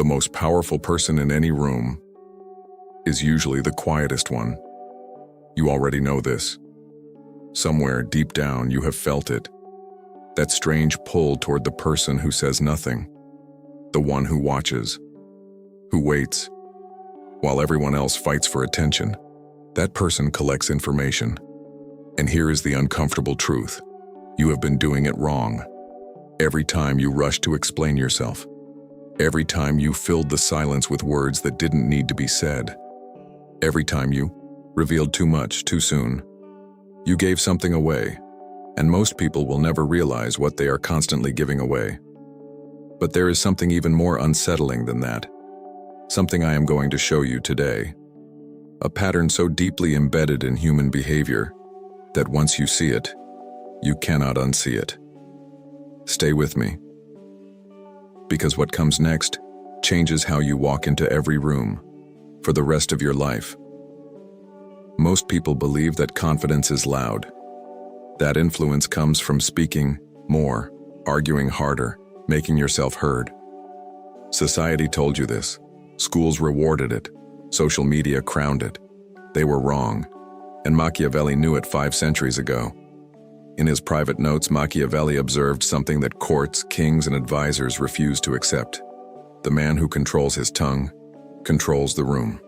The most powerful person in any room is usually the quietest one. You already know this. Somewhere deep down you have felt it. That strange pull toward the person who says nothing. The one who watches, who waits, while everyone else fights for attention. That person collects information. And here is the uncomfortable truth. You have been doing it wrong. Every time you rushed to explain yourself. Every time you filled the silence with words that didn't need to be said. Every time you revealed too much too soon. You gave something away, and most people will never realize what they are constantly giving away. But there is something even more unsettling than that. Something I am going to show you today. A pattern so deeply embedded in human behavior that once you see it, you cannot unsee it. Stay with me. Because what comes next changes how you walk into every room for the rest of your life. Most people believe that confidence is loud. That influence comes from speaking more, arguing harder, making yourself heard. Society told you this. Schools rewarded it. Social media crowned it. They were wrong, and Machiavelli knew it 5 centuries ago. In his private notes, Machiavelli observed something that courts, kings, and advisors refuse to accept. The man who controls his tongue controls the room.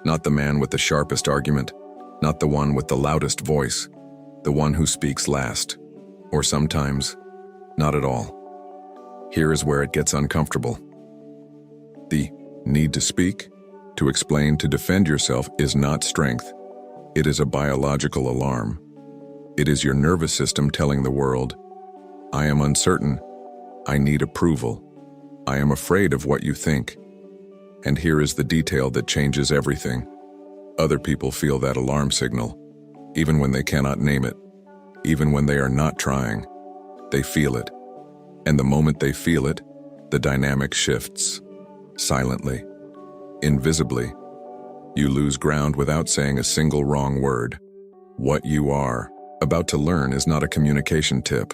Not the man with the sharpest argument, not the one with the loudest voice, the one who speaks last, or sometimes, not at all. Here is where it gets uncomfortable. The need to speak, to explain, to defend yourself is not strength. It is a biological alarm. It is your nervous system telling the world, I am uncertain, I need approval, I am afraid of what you think. And here is the detail that changes everything. Other people feel that alarm signal, even when they cannot name it, even when they are not trying. They feel it. And the moment they feel it, the dynamic shifts. Silently, invisibly. You lose ground without saying a single wrong word. What you are about to learn is not a communication tip.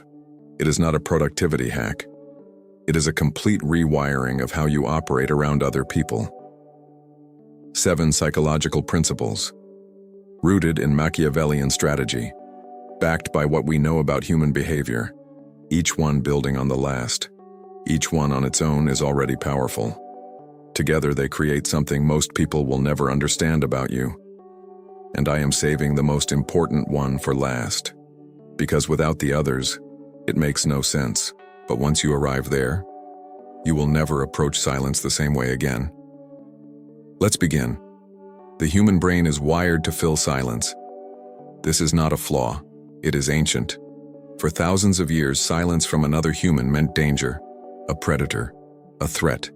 It is not a productivity hack. It is a complete rewiring of how you operate around other people. 7 psychological principles, rooted in Machiavellian strategy, backed by what we know about human behavior, each one building on the last. Each one on its own is already powerful. Together they create something most people will never understand about you. And I am saving the most important one for last. Because without the others, it makes no sense. But once you arrive there, you will never approach silence the same way again. Let's begin. The human brain is wired to fill silence. This is not a flaw. It is ancient. For thousands of years, silence from another human meant danger, a predator, a threat,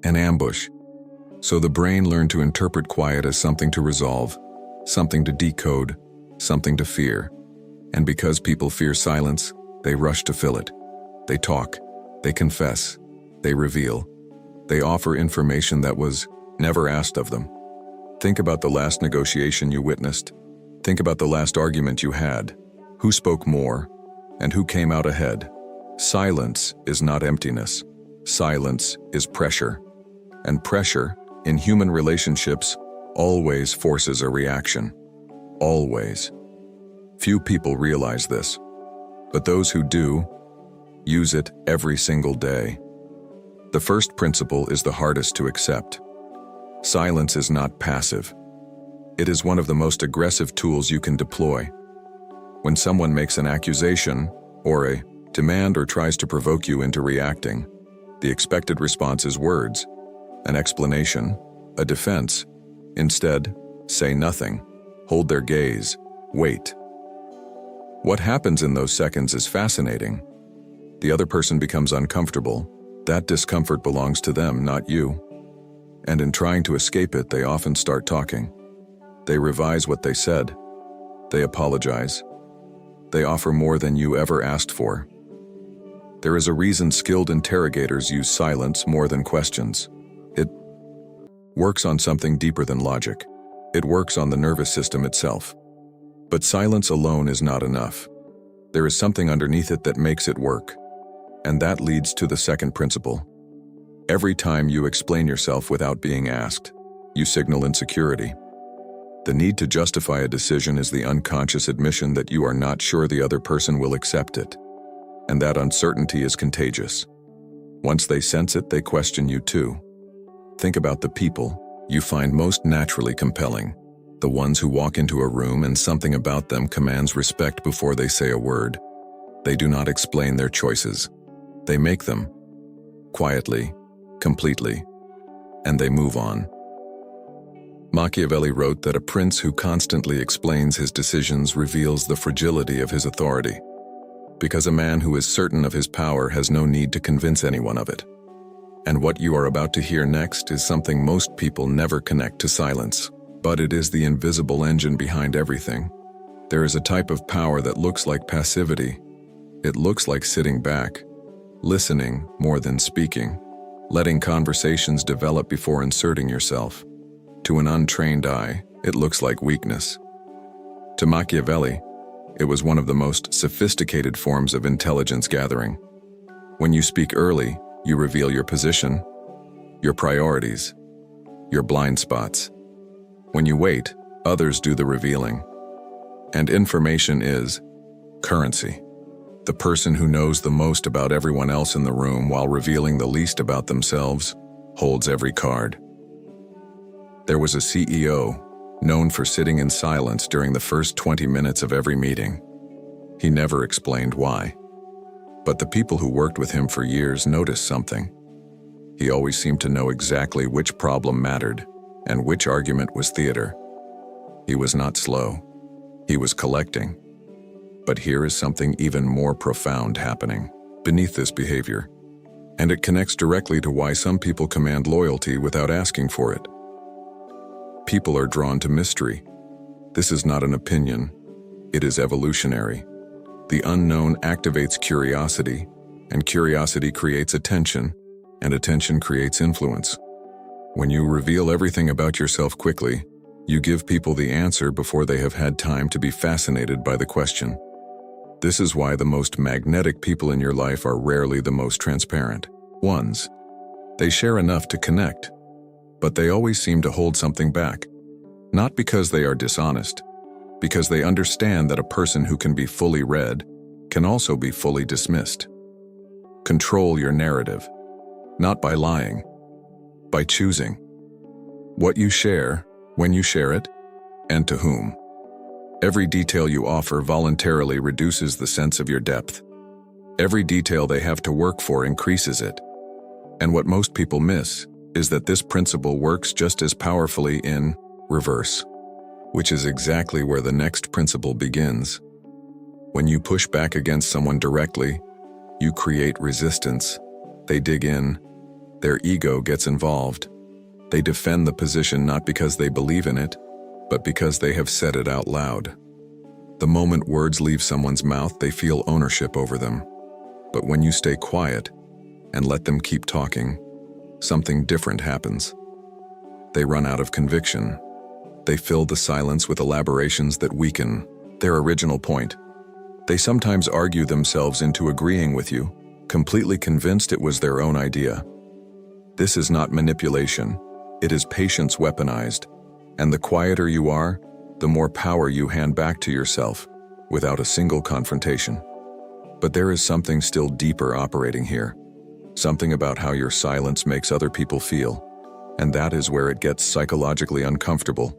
an ambush. So the brain learned to interpret quiet as something to resolve, something to decode, something to fear. And because people fear silence, they rush to fill it. They talk, they confess, they reveal, they offer information that was never asked of them. Think about the last negotiation you witnessed. Think about the last argument you had. Who spoke more, and who came out ahead? Silence is not emptiness. Silence is pressure. And pressure, in human relationships, always forces a reaction. Always. Few people realize this, but those who do, use it every single day. The first principle is the hardest to accept. Silence is not passive. It is one of the most aggressive tools you can deploy. When someone makes an accusation, or a demand, or tries to provoke you into reacting, the expected response is words, an explanation, a defense. Instead, say nothing, hold their gaze, wait. What happens in those seconds is fascinating. The other person becomes uncomfortable. That discomfort belongs to them, not you. And in trying to escape it, they often start talking. They revise what they said. They apologize. They offer more than you ever asked for. There is a reason skilled interrogators use silence more than questions. It works on something deeper than logic. It works on the nervous system itself. But silence alone is not enough. There is something underneath it that makes it work. And that leads to the second principle. Every time you explain yourself without being asked, you signal insecurity. The need to justify a decision is the unconscious admission that you are not sure the other person will accept it. And that uncertainty is contagious. Once they sense it, they question you too. Think about the people you find most naturally compelling, the ones who walk into a room and something about them commands respect before they say a word. They do not explain their choices. They make them, quietly, completely, and they move on. Machiavelli wrote that a prince who constantly explains his decisions reveals the fragility of his authority, because a man who is certain of his power has no need to convince anyone of it. And what you are about to hear next is something most people never connect to silence, but it is the invisible engine behind everything. There is a type of power that looks like passivity. It looks like sitting back, listening more than speaking, letting conversations develop before inserting yourself. To an untrained eye, it looks like weakness. To Machiavelli, it was one of the most sophisticated forms of intelligence gathering. When you speak early, you reveal your position, your priorities, your blind spots. When you wait, others do the revealing. And information is currency. The person who knows the most about everyone else in the room while revealing the least about themselves holds every card. There was a CEO known for sitting in silence during the first 20 minutes of every meeting. He never explained why. But the people who worked with him for years noticed something. He always seemed to know exactly which problem mattered and which argument was theater. He was not slow. He was collecting. But here is something even more profound happening beneath this behavior. And it connects directly to why some people command loyalty without asking for it. People are drawn to mystery. This is not an opinion. It is evolutionary. The unknown activates curiosity, and curiosity creates attention, and attention creates influence. When you reveal everything about yourself quickly, you give people the answer before they have had time to be fascinated by the question. This is why the most magnetic people in your life are rarely the most transparent ones. They share enough to connect, but they always seem to hold something back. Not because they are dishonest, because they understand that a person who can be fully read can also be fully dismissed. Control your narrative, not by lying, by choosing what you share, when you share it, and to whom. Every detail you offer voluntarily reduces the sense of your depth. Every detail they have to work for increases it. And what most people miss is that this principle works just as powerfully in reverse, which is exactly where the next principle begins. When you push back against someone directly, you create resistance. They dig in. Their ego gets involved. They defend the position not because they believe in it, but because they have said it out loud. The moment words leave someone's mouth, they feel ownership over them. But when you stay quiet and let them keep talking, something different happens. They run out of conviction. They fill the silence with elaborations that weaken their original point. They sometimes argue themselves into agreeing with you, completely convinced it was their own idea. This is not manipulation. It is patience weaponized. And the quieter you are, the more power you hand back to yourself, without a single confrontation. But there is something still deeper operating here. Something about how your silence makes other people feel. And that is where it gets psychologically uncomfortable.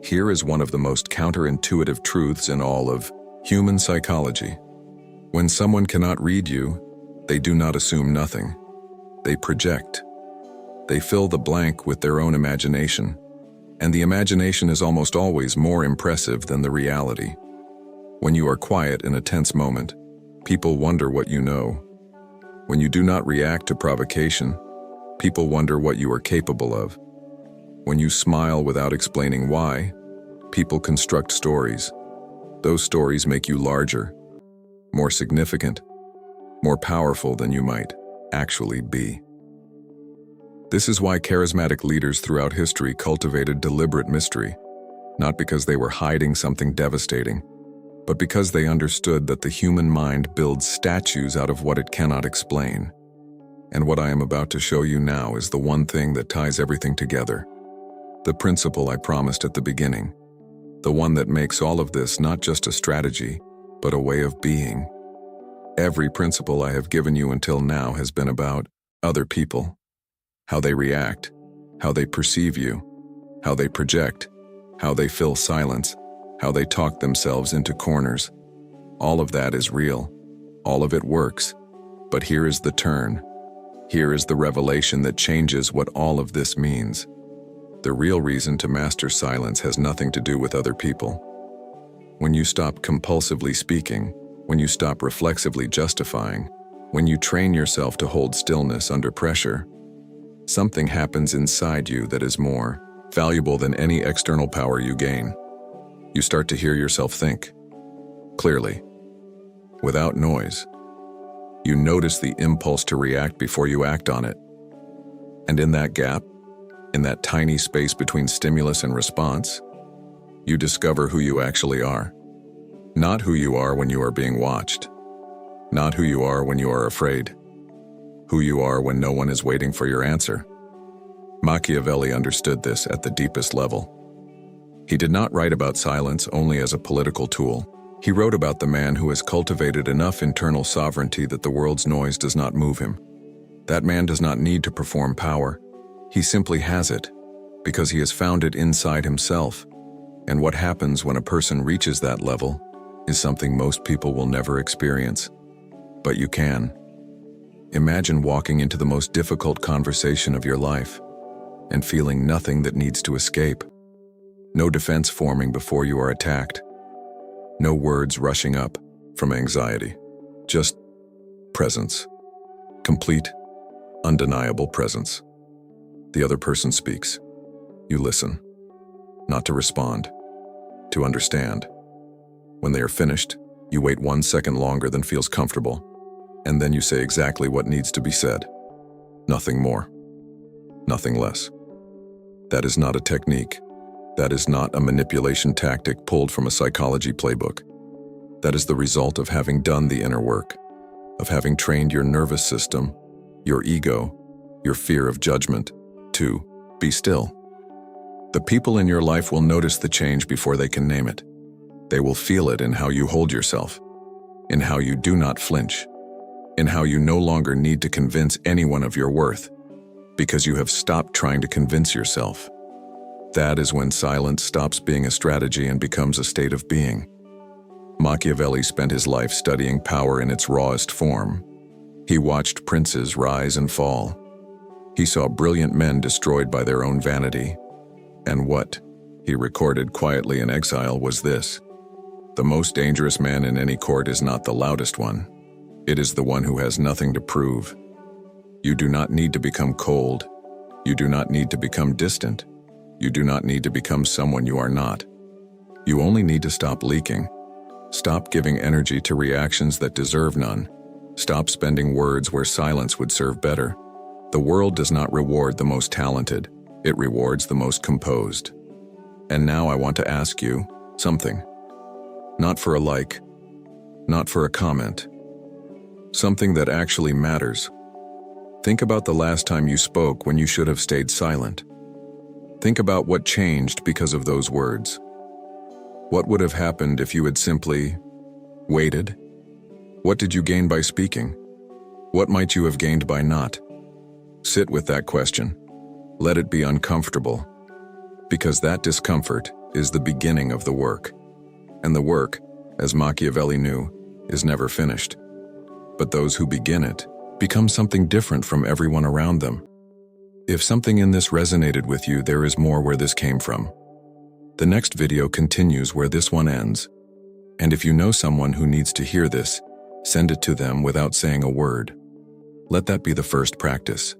Here is one of the most counterintuitive truths in all of human psychology. When someone cannot read you, they do not assume nothing. They project. They fill the blank with their own imagination. And the imagination is almost always more impressive than the reality. When you are quiet in a tense moment, people wonder what you know. When you do not react to provocation, people wonder what you are capable of. When you smile without explaining why, people construct stories. Those stories make you larger, more significant, more powerful than you might actually be. This is why charismatic leaders throughout history cultivated deliberate mystery, not because they were hiding something devastating, but because they understood that the human mind builds statues out of what it cannot explain. And what I am about to show you now is the one thing that ties everything together. The principle I promised at the beginning. The one that makes all of this not just a strategy, but a way of being. Every principle I have given you until now has been about other people. How they react, how they perceive you, how they project, how they fill silence, how they talk themselves into corners. All of that is real. All of it works. But here is the turn. Here is the revelation that changes what all of this means. The real reason to master silence has nothing to do with other people. When you stop compulsively speaking, when you stop reflexively justifying, when you train yourself to hold stillness under pressure, something happens inside you that is more valuable than any external power you gain. You start to hear yourself think clearly, without noise. You notice the impulse to react before you act on it. And in that gap, in that tiny space between stimulus and response, you discover who you actually are. Not who you are when you are being watched. Not who you are when you are afraid. Who you are when no one is waiting for your answer. Machiavelli understood this at the deepest level. He did not write about silence only as a political tool. He wrote about the man who has cultivated enough internal sovereignty that the world's noise does not move him. That man does not need to perform power. He simply has it, because he has found it inside himself. And what happens when a person reaches that level is something most people will never experience. But you can. Imagine walking into the most difficult conversation of your life and feeling nothing that needs to escape. No defense forming before you are attacked. No words rushing up from anxiety. Just presence. Complete, undeniable presence. The other person speaks. You listen. Not to respond, to understand. When they are finished, you wait 1 second longer than feels comfortable, and then you say exactly what needs to be said. Nothing more. Nothing less. That is not a technique. That is not a manipulation tactic pulled from a psychology playbook. That is the result of having done the inner work, of having trained your nervous system, your ego, your fear of judgment, to be still. The people in your life will notice the change before they can name it. They will feel it in how you hold yourself, in how you do not flinch, in how you no longer need to convince anyone of your worth, because you have stopped trying to convince yourself. That is when silence stops being a strategy and becomes a state of being. Machiavelli spent his life studying power in its rawest form. He watched princes rise and fall. He saw brilliant men destroyed by their own vanity. And what he recorded quietly in exile was this: the most dangerous man in any court is not the loudest one. It is the one who has nothing to prove. You do not need to become cold. You do not need to become distant. You do not need to become someone you are not. You only need to stop leaking. Stop giving energy to reactions that deserve none. Stop spending words where silence would serve better. The world does not reward the most talented. It rewards the most composed. And now I want to ask you something. Not for a like, not for a comment. Something that actually matters. Think about the last time you spoke when you should have stayed silent. Think about what changed because of those words. What would have happened if you had simply waited? What did you gain by speaking? What might you have gained by not? Sit with that question. Let it be uncomfortable, because that discomfort is the beginning of the work. And the work, as Machiavelli knew, is never finished. But those who begin it become something different from everyone around them. If something in this resonated with you, there is more where this came from. The next video continues where this one ends. And if you know someone who needs to hear this, send it to them without saying a word. Let that be the first practice.